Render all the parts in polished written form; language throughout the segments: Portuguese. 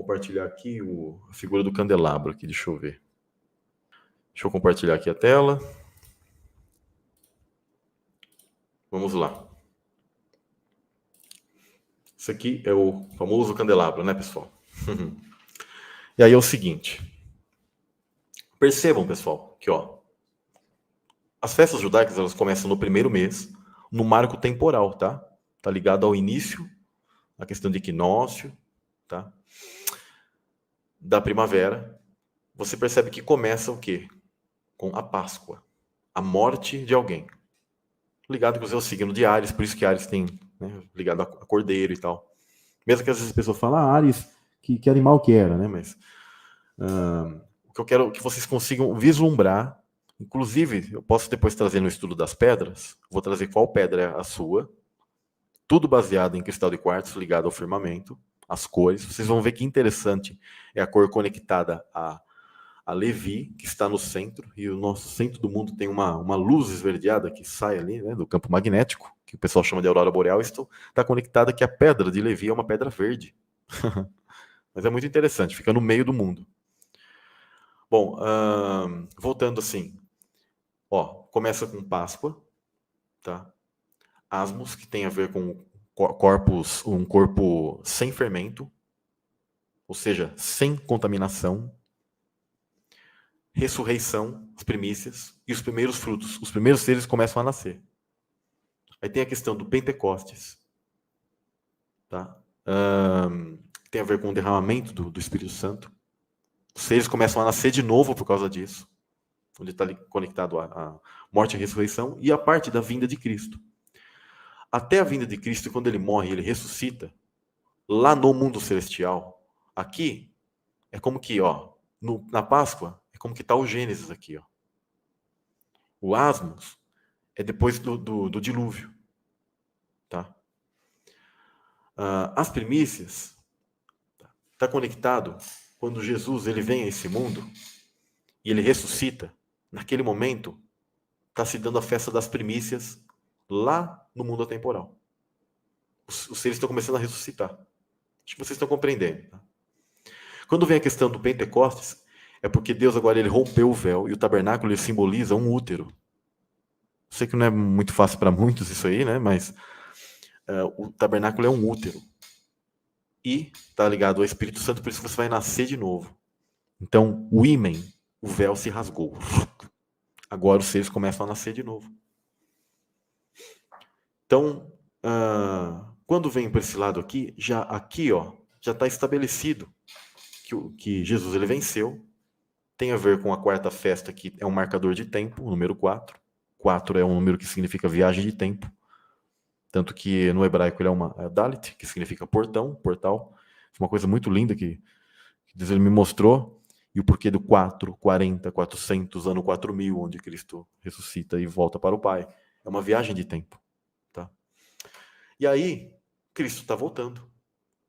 compartilhar aqui a figura do candelabro aqui, deixa eu ver. Deixa eu compartilhar aqui a tela. Vamos lá. Isso aqui é o famoso candelabro, né, pessoal? E aí é o seguinte. Percebam, pessoal, que as festas judaicas elas começam no primeiro mês, no marco temporal, tá? Tá ligado ao início, a questão de equinócio, tá? Da primavera. Você percebe que começa o quê? Com a Páscoa, a morte de alguém. Ligado com o seu signo de Áries, por isso que Áries tem, né, ligado a cordeiro e tal. Mesmo que às vezes as pessoas falam, Áries, que animal que era, né? Mas o que eu quero que vocês consigam vislumbrar, inclusive, eu posso depois trazer no estudo das pedras, vou trazer qual pedra é a sua, tudo baseado em cristal de quartzo ligado ao firmamento, as cores. Vocês vão ver que interessante é a cor conectada a Levi, que está no centro, e o nosso centro do mundo tem uma luz esverdeada que sai ali, né, do campo magnético, que o pessoal chama de aurora boreal, está conectada que a pedra de Levi é uma pedra verde. Mas é muito interessante, fica no meio do mundo. Bom, voltando assim, começa com Páscoa, tá? Asmos, que tem a ver com um corpo sem fermento, ou seja, sem contaminação. Ressurreição, as primícias e os primeiros frutos. Os primeiros seres começam a nascer. Aí tem a questão do Pentecostes, tá? Tem a ver com o derramamento do Espírito Santo. Os seres começam a nascer de novo por causa disso, onde está conectado a morte e a ressurreição, e a parte da vinda de Cristo. Até a vinda de Cristo, quando ele morre e ele ressuscita, lá no mundo celestial, aqui, é como que, na Páscoa, é como que está o Gênesis aqui, ó. O Asmos é depois do dilúvio, tá? As primícias está conectado quando Jesus ele vem a esse mundo e ele ressuscita. Naquele momento, está se dando a festa das primícias lá no mundo atemporal. Os seres estão começando a ressuscitar. Acho que vocês estão compreendendo. Tá? Quando vem a questão do Pentecostes, é porque Deus agora ele rompeu o véu e o tabernáculo ele simboliza um útero. Sei que não é muito fácil para muitos isso aí, né? Mas o tabernáculo é um útero. E está ligado ao Espírito Santo, por isso você vai nascer de novo. Então, o ímen, o véu se rasgou. Agora os seres começam a nascer de novo. Então, quando vem para esse lado aqui, já está estabelecido que Jesus ele venceu. Tem a ver com a quarta festa, que é um marcador de tempo, o número 4. 4 é um número que significa viagem de tempo. Tanto que no hebraico ele é Dalit, que significa portão, portal. Uma coisa muito linda que Deus ele me mostrou. E o porquê do 4, 40, 400, ano 4000, onde Cristo ressuscita e volta para o Pai. É uma viagem de tempo. Tá? E aí, Cristo está voltando.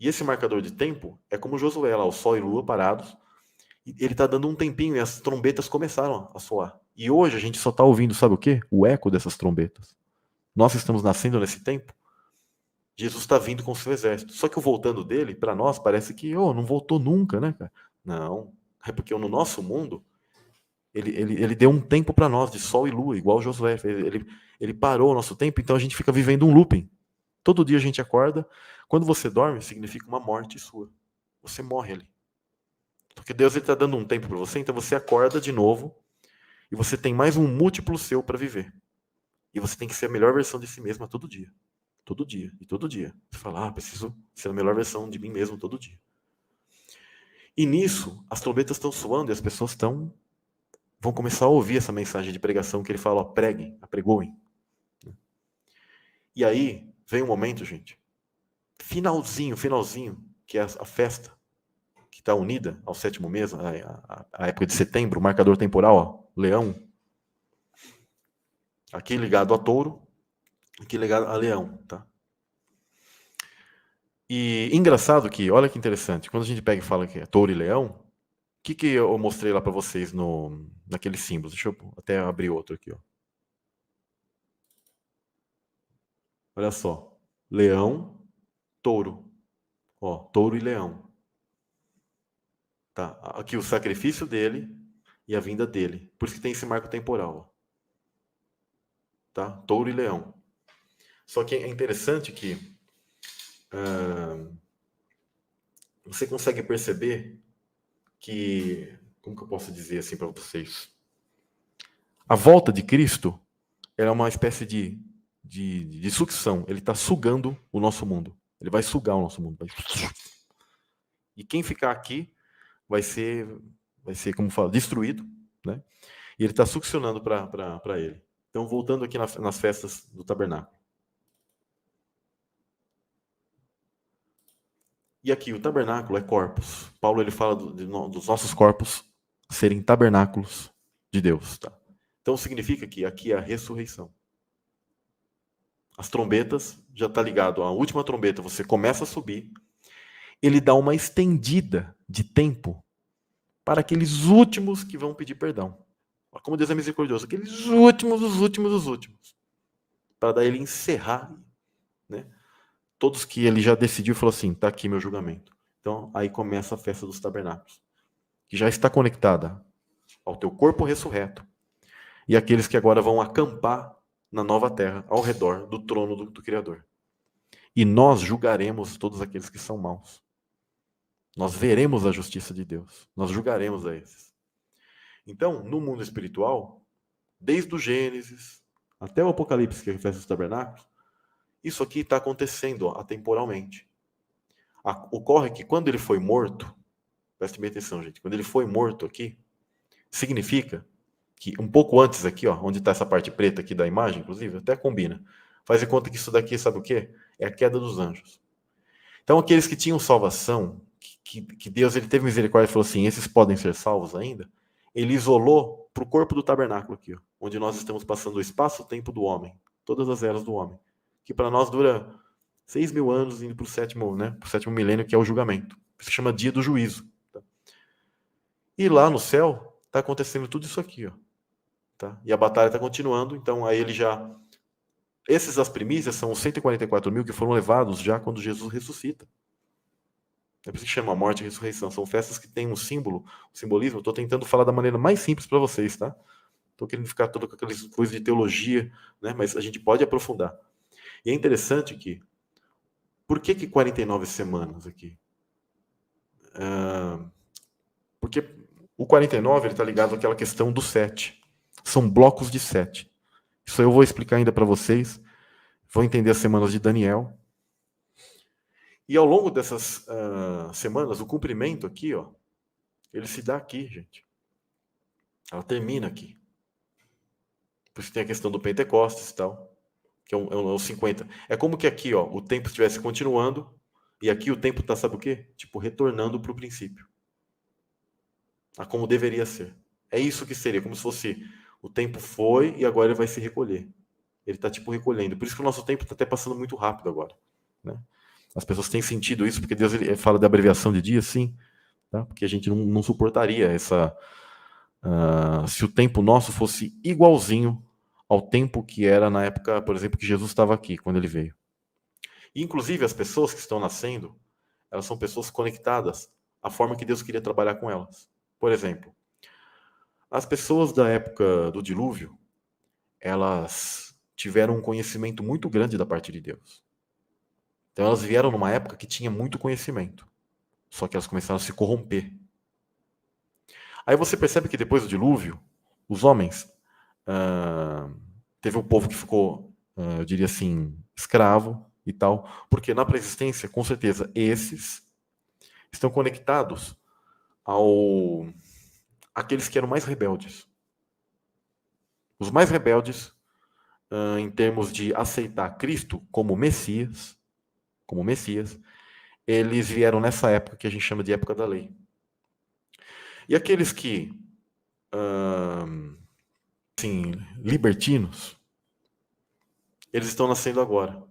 E esse marcador de tempo é como Josué, lá, o Sol e Lua parados. E ele está dando um tempinho e as trombetas começaram a soar. E hoje a gente só está ouvindo, sabe o quê? O eco dessas trombetas. Nós estamos nascendo nesse tempo. Jesus está vindo com o seu exército. Só que o voltando dele, para nós, parece que não voltou nunca, né, cara? Não. É porque no nosso mundo, ele deu um tempo para nós de sol e lua, igual Josué. Ele parou o nosso tempo, então a gente fica vivendo um looping. Todo dia a gente acorda. Quando você dorme, significa uma morte sua. Você morre ali. Porque Deus está dando um tempo para você, então você acorda de novo e você tem mais um múltiplo seu para viver. E você tem que ser a melhor versão de si mesma todo dia. Todo dia. E todo dia. Você fala, preciso ser a melhor versão de mim mesmo todo dia. E nisso, as trombetas estão soando e as pessoas vão começar a ouvir essa mensagem de pregação que ele fala, preguem, apregoem. E aí, vem um momento, gente, finalzinho, que é a festa, que está unida ao sétimo mês, a época de setembro, o marcador temporal, leão, aqui ligado a touro, aqui ligado a leão, tá? E engraçado que, olha que interessante, quando a gente pega e fala que é touro e leão, o que eu mostrei lá para vocês naqueles símbolos? Deixa eu até abrir outro aqui, ó. Olha só, leão, touro, touro e leão. Tá? Aqui o sacrifício dele e a vinda dele. Por isso que tem esse marco temporal. Tá? Touro e leão. Só que é interessante que você consegue perceber que, como que eu posso dizer assim para vocês? A volta de Cristo é uma espécie de sucção. Ele está sugando o nosso mundo. Ele vai sugar o nosso mundo. E quem ficar aqui vai ser, como fala, destruído, né? E ele está succionando para ele. Então, voltando aqui nas festas do tabernáculo. E aqui, o tabernáculo é corpos. Paulo ele fala dos nossos corpos serem tabernáculos de Deus. Tá? Então, significa que aqui é a ressurreição. As trombetas, já está ligado, a última trombeta, você começa a subir, ele dá uma estendida de tempo para aqueles últimos que vão pedir perdão. Como Deus é misericordioso, aqueles últimos, os últimos, os últimos. Para daí ele encerrar, né? Todos que ele já decidiu, falou assim, está aqui meu julgamento. Então, aí começa a festa dos tabernáculos, que já está conectada ao teu corpo ressurreto e aqueles que agora vão acampar na nova terra, ao redor do trono do Criador. E nós julgaremos todos aqueles que são maus. Nós veremos a justiça de Deus. Nós julgaremos a esses. Então, no mundo espiritual, desde o Gênesis até o Apocalipse, que é a festa dos tabernáculos, isso aqui está acontecendo atemporalmente. Ocorre que quando ele foi morto, preste bem atenção, gente, quando ele foi morto aqui, significa que um pouco antes aqui, ó, onde está essa parte preta aqui da imagem, inclusive, até combina. Faz de conta que isso daqui, sabe o quê? É a queda dos anjos. Então, aqueles que tinham salvação, que Deus ele teve misericórdia e falou assim, esses podem ser salvos ainda, ele isolou para o corpo do tabernáculo aqui, ó, onde nós estamos passando o espaço-tempo do homem, todas as eras do homem, que para nós dura 6.000 anos, indo para o sétimo, né, pro sétimo milênio, que é o julgamento. Se chama dia do juízo. Tá? E lá no céu, está acontecendo tudo isso aqui, ó. Tá? E a batalha está continuando, então aí ele já... Esses as primícias são os 144.000 que foram levados já quando Jesus ressuscita. É por isso que chama morte e ressurreição. São festas que têm um símbolo, um simbolismo. Estou tentando falar da maneira mais simples para vocês, tá? Estou querendo ficar todo com aquelas coisas de teologia, né? Mas a gente pode aprofundar. E é interessante que... Por que 49 semanas aqui? Porque o 49 está ligado àquela questão do 7. São blocos de 7. Isso eu vou explicar ainda para vocês. Vão entender as semanas de Daniel. E ao longo dessas semanas, o cumprimento aqui, ó, ele se dá aqui, gente. Ela termina aqui. Por isso tem a questão do Pentecostes e tal, que é o 50. É como que aqui, ó, o tempo estivesse continuando, e aqui o tempo está, sabe o quê? Tipo, retornando para o princípio. A como deveria ser. É isso que seria, como se fosse o tempo foi e agora ele vai se recolher. Ele está tipo recolhendo. Por isso que o nosso tempo está até passando muito rápido agora. Né? As pessoas têm sentido isso, porque Deus ele fala da abreviação de dias, sim. Tá? Porque a gente não suportaria essa... se o tempo nosso fosse igualzinho ao tempo que era na época, por exemplo, que Jesus estava aqui, quando ele veio. E, inclusive, as pessoas que estão nascendo, elas são pessoas conectadas à forma que Deus queria trabalhar com elas. Por exemplo, as pessoas da época do dilúvio, elas tiveram um conhecimento muito grande da parte de Deus. Então elas vieram numa época que tinha muito conhecimento. Só que elas começaram a se corromper. Aí você percebe que depois do dilúvio, os homens... teve um povo que ficou, eu diria assim, escravo e tal. Porque na pré-existência, com certeza, esses estão conectados àqueles que eram mais rebeldes. Os mais rebeldes, em termos de aceitar Cristo como Messias, eles vieram nessa época que a gente chama de época da lei. E aqueles que, assim, libertinos, eles estão nascendo agora.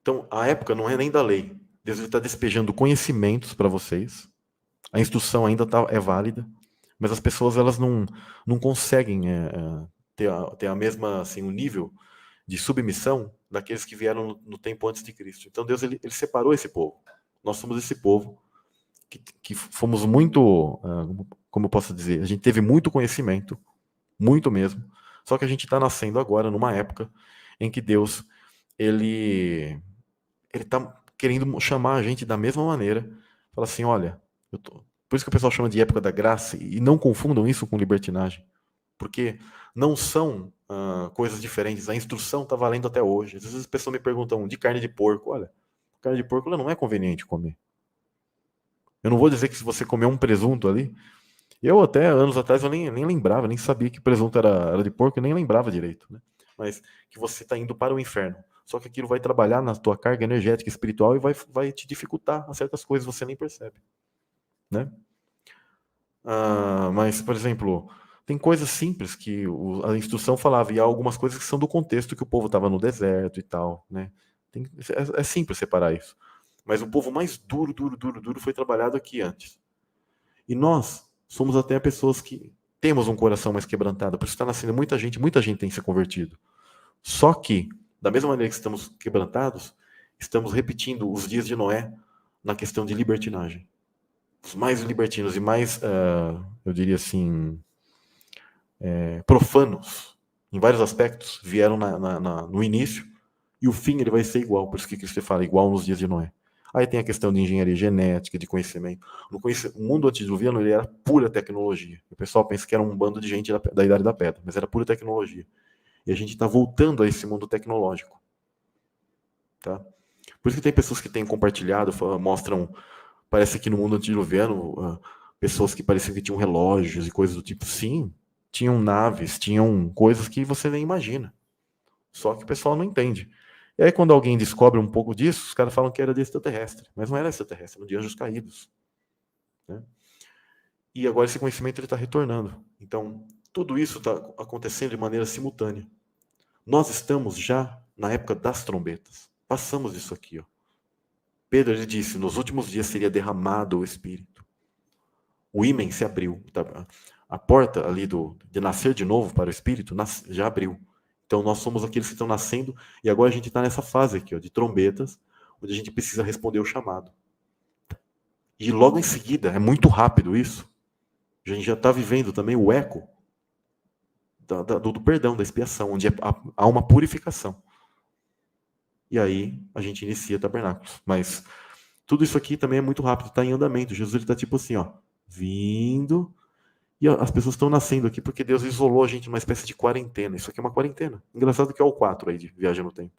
Então, a época não é nem da lei. Deus está despejando conhecimentos para vocês. A instrução ainda é válida, mas as pessoas elas não conseguem ter a mesma, assim, o nível de submissão daqueles que vieram no tempo antes de Cristo. Então Deus ele separou esse povo. Nós somos esse povo que fomos muito, como eu posso dizer, a gente teve muito conhecimento, muito mesmo, só que a gente está nascendo agora numa época em que Deus, ele está querendo chamar a gente da mesma maneira, fala assim, olha, por isso que o pessoal chama de época da graça, e não confundam isso com libertinagem, porque não são coisas diferentes, a instrução está valendo até hoje. Às vezes as pessoas me perguntam de carne de porco, olha, carne de porco ela não é conveniente comer. Eu não vou dizer que se você comer um presunto ali, eu até anos atrás eu nem lembrava, nem sabia que presunto era de porco, eu nem lembrava direito, né? Mas que você está indo para o inferno. Só que aquilo vai trabalhar na tua carga energética espiritual e vai te dificultar a certas coisas, você nem percebe, né? Mas, por exemplo, tem coisas simples que a instrução falava, e há algumas coisas que são do contexto que o povo estava no deserto e tal, né? É simples separar isso. Mas o povo mais duro, duro, duro, duro foi trabalhado aqui antes. E nós somos até pessoas que temos um coração mais quebrantado, por isso está nascendo muita gente tem se convertido. Só que, da mesma maneira que estamos quebrantados, estamos repetindo os dias de Noé na questão de libertinagem. Os mais libertinos e mais, eu diria assim, profanos, em vários aspectos, vieram no início, e o fim ele vai ser igual, por isso que Cristo fala, igual nos dias de Noé. Aí tem a questão de engenharia genética, de conhecimento. O mundo antediluviano ele era pura tecnologia. O pessoal pensa que era um bando de gente da Idade da Pedra, mas era pura tecnologia. E a gente está voltando a esse mundo tecnológico. Tá? Por isso que tem pessoas que têm compartilhado, mostram, parece que no mundo antediluviano, pessoas que pareciam que tinham relógios e coisas do tipo. Sim, tinham naves, tinham coisas que você nem imagina. Só que o pessoal não entende. E aí, quando alguém descobre um pouco disso, os caras falam que era de extraterrestre. Mas não era extraterrestre, era de anjos caídos. Né? E agora esse conhecimento está retornando. Então, tudo isso está acontecendo de maneira simultânea. Nós estamos já na época das trombetas. Passamos isso aqui. Ó. Pedro ele disse, nos últimos dias seria derramado o Espírito. O ímen se abriu. A porta ali de nascer de novo para o Espírito já abriu. Então nós somos aqueles que estão nascendo e agora a gente está nessa fase aqui, ó, de trombetas, onde a gente precisa responder o chamado. E logo em seguida, é muito rápido isso, a gente já está vivendo também o eco do perdão, da expiação, onde há uma purificação. E aí a gente inicia tabernáculos. Mas tudo isso aqui também é muito rápido, está em andamento. Jesus está tipo assim, ó, vindo. E as pessoas estão nascendo aqui porque Deus isolou a gente numa espécie de quarentena. Isso aqui é uma quarentena. Engraçado que é o 4 aí de viagem no tempo.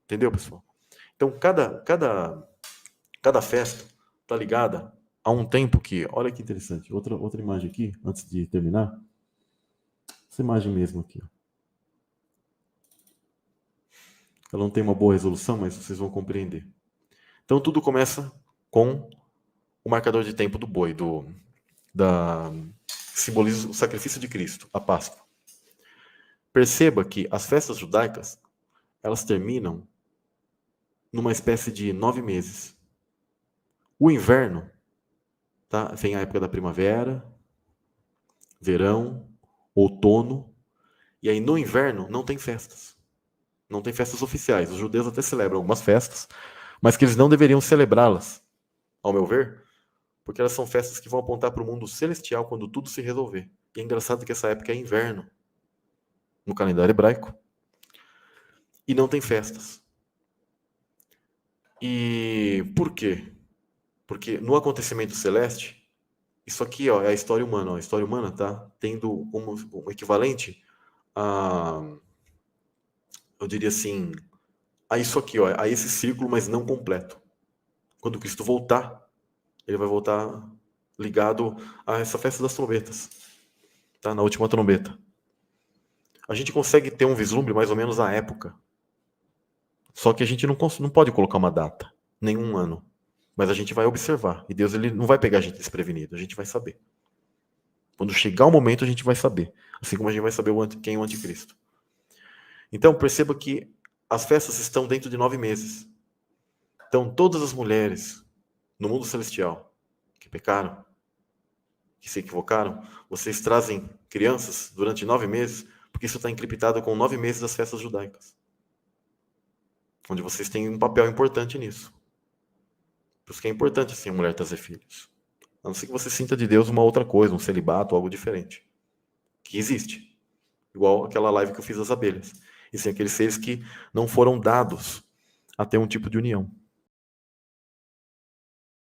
Entendeu, pessoal? Então, cada festa está ligada a um tempo que... Olha que interessante. Outra imagem aqui, antes de terminar. Essa imagem mesmo aqui. Ó. Ela não tem uma boa resolução, mas vocês vão compreender. Então, tudo começa com o marcador de tempo do boi, que simboliza o sacrifício de Cristo, a Páscoa. Perceba que as festas judaicas, elas terminam numa espécie de 9 meses. O inverno, tá? Vem a época da primavera, verão, outono, e aí no inverno não tem festas. Não tem festas oficiais. Os judeus até celebram algumas festas, mas que eles não deveriam celebrá-las, ao meu ver, porque elas são festas que vão apontar para o mundo celestial quando tudo se resolver. E é engraçado que essa época é inverno, no calendário hebraico, e não tem festas. E por quê? Porque no acontecimento celeste, isso aqui ó, é a história humana. Ó. A história humana está tendo como um equivalente a, eu diria assim, a isso aqui, ó, a esse círculo, mas não completo. Quando Cristo voltar, ele vai voltar ligado a essa festa das trombetas, tá? Na última trombeta. A gente consegue ter um vislumbre mais ou menos à época. Só que a gente não pode colocar uma data, nenhum ano. Mas a gente vai observar. E Deus ele não vai pegar a gente desprevenido, a gente vai saber. Quando chegar o momento, a gente vai saber. Assim como a gente vai saber quem é o anticristo. Então, perceba que as festas estão dentro de 9 meses. Então, todas as mulheres no mundo celestial que pecaram, que se equivocaram, vocês trazem crianças durante 9 meses, porque isso está encriptado com 9 meses das festas judaicas. Onde vocês têm um papel importante nisso. Por isso que é importante, assim, a mulher trazer filhos. A não ser que você sinta de Deus uma outra coisa, um celibato, algo diferente. Que existe. Igual aquela live que eu fiz das abelhas. E sim, aqueles seres que não foram dados a ter um tipo de união.